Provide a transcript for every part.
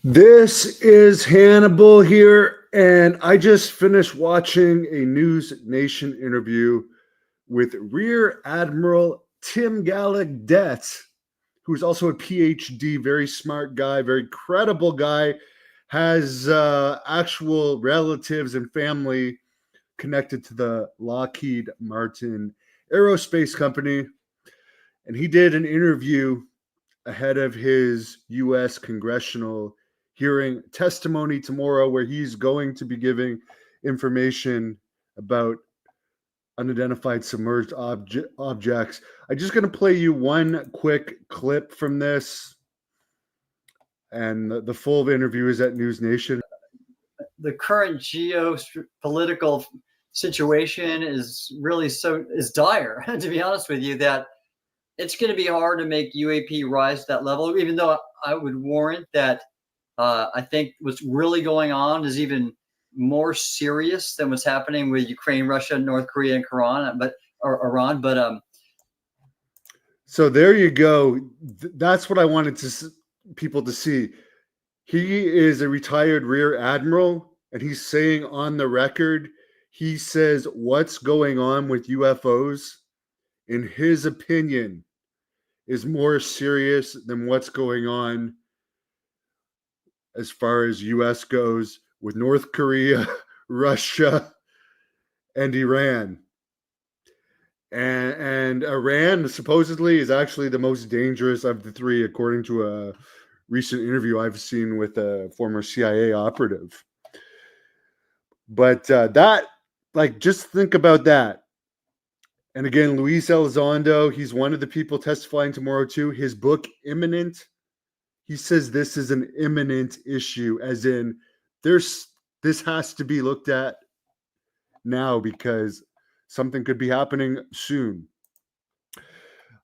This is Hannibal here, and I just finished watching a News Nation interview with Rear Admiral Tim Gallaudet, who's also a PhD, very smart guy, very credible guy, has actual relatives and family connected to the Lockheed Martin Aerospace Company. And he did an interview ahead of his U.S. congressional hearing testimony tomorrow, where he's going to be giving information about unidentified submerged objects. I'm just going to play you one quick clip from this, and the full interview is at News Nation. The current geopolitical situation is dire, to be honest with you, that it's going to be hard to make UAP rise to that level, even though I would warrant that I think what's really going on is even more serious than what's happening with Ukraine, Russia, North Korea, and Iran. So there you go. That's what I wanted people to see. He is a retired Rear Admiral, and he's saying on the record, he says what's going on with UFOs, in his opinion, is more serious than what's going on as far as US goes with North Korea, Russia, and Iran. And Iran supposedly is actually the most dangerous of the three, according to a recent interview I've seen with a former CIA operative. But just think about that. And again, Luis Elizondo, he's one of the people testifying tomorrow too. His book, Imminent, he says this is an imminent issue, as in this has to be looked at now because something could be happening soon.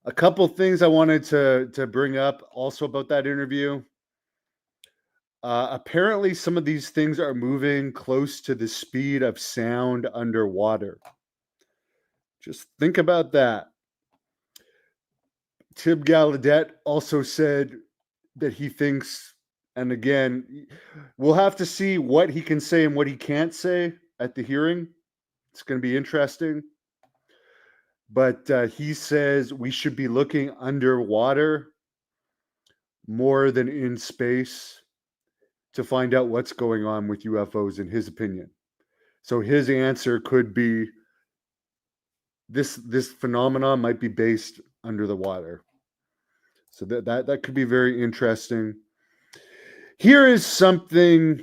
A couple things I wanted to bring up also about that interview. Apparently, some of these things are moving close to the speed of sound underwater. Just think about that. Tim Gallaudet also said that he thinks, and again, we'll have to see what he can say and what he can't say at the hearing. It's going to be interesting. But he says we should be looking underwater more than in space to find out what's going on with UFOs, in his opinion. So his answer could be this phenomenon might be based under the water. So that could be very interesting. Here is something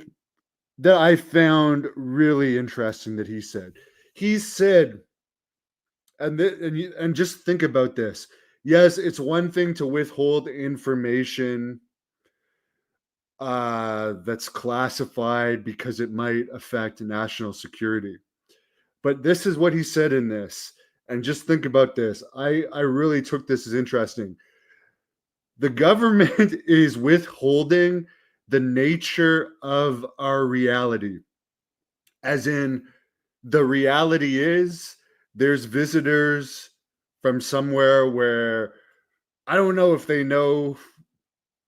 that I found really interesting that he said. He said, and just think about this. Yes, it's one thing to withhold information that's classified because it might affect national security. But this is what he said in this. And just think about this. I really took this as interesting. The government is withholding the nature of our reality. As in, the reality is there's visitors from somewhere where I don't know if they know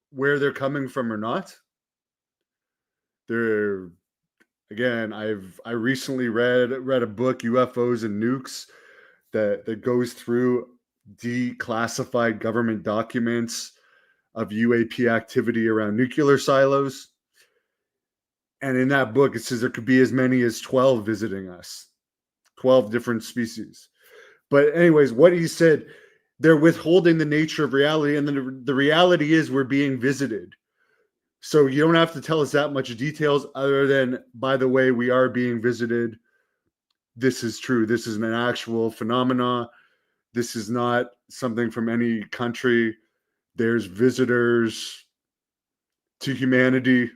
where they're coming from or not. Again, I recently read a book, UFOs and Nukes, that goes through declassified government documents of UAP activity around nuclear silos. And in that book, it says there could be as many as 12 visiting us, 12 different species. But anyways, what he said, they're withholding the nature of reality. And then the reality is we're being visited. So you don't have to tell us that much details other than, by the way, we are being visited. This is true. This is an actual phenomena. This is not something from any country. There's visitors to humanity,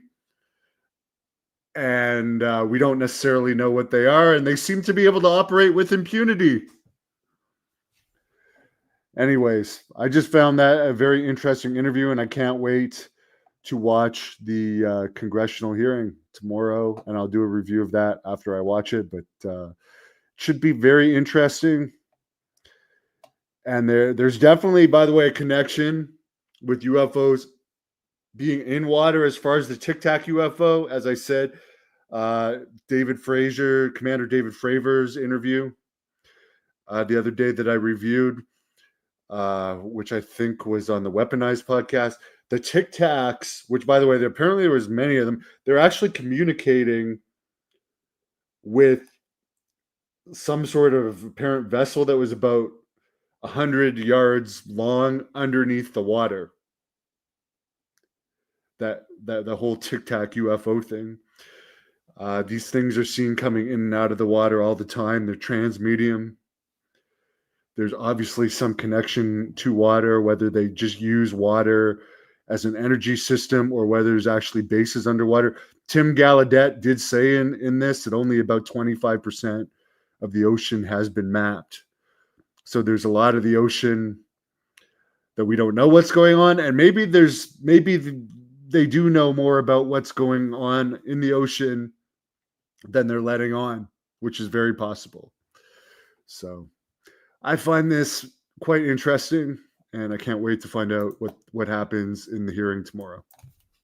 and we don't necessarily know what they are, and they seem to be able to operate with impunity. Anyways, I just found that a very interesting interview, and I can't wait to watch the congressional hearing tomorrow, and I'll do a review of that after I watch it, but it should be very interesting. And there's definitely, by the way, a connection with UFOs being in water. As far as the Tic Tac UFO, as I said, Commander David Fravor's interview the other day that I reviewed, which I think was on the Weaponized podcast. The Tic Tacs, which, by the way, apparently there was many of them, they're actually communicating with some sort of apparent vessel that was about 100 yards long underneath the water. That the whole Tic Tac UFO thing. These things are seen coming in and out of the water all the time. They're transmedium. There's obviously some connection to water, whether they just use water as an energy system or whether there's actually bases underwater. Tim Gallaudet did say in this that only about 25% of the ocean has been mapped. So there's a lot of the ocean that we don't know what's going on. And maybe they do know more about what's going on in the ocean than they're letting on, which is very possible. So I find this quite interesting, and I can't wait to find out what happens in the hearing tomorrow.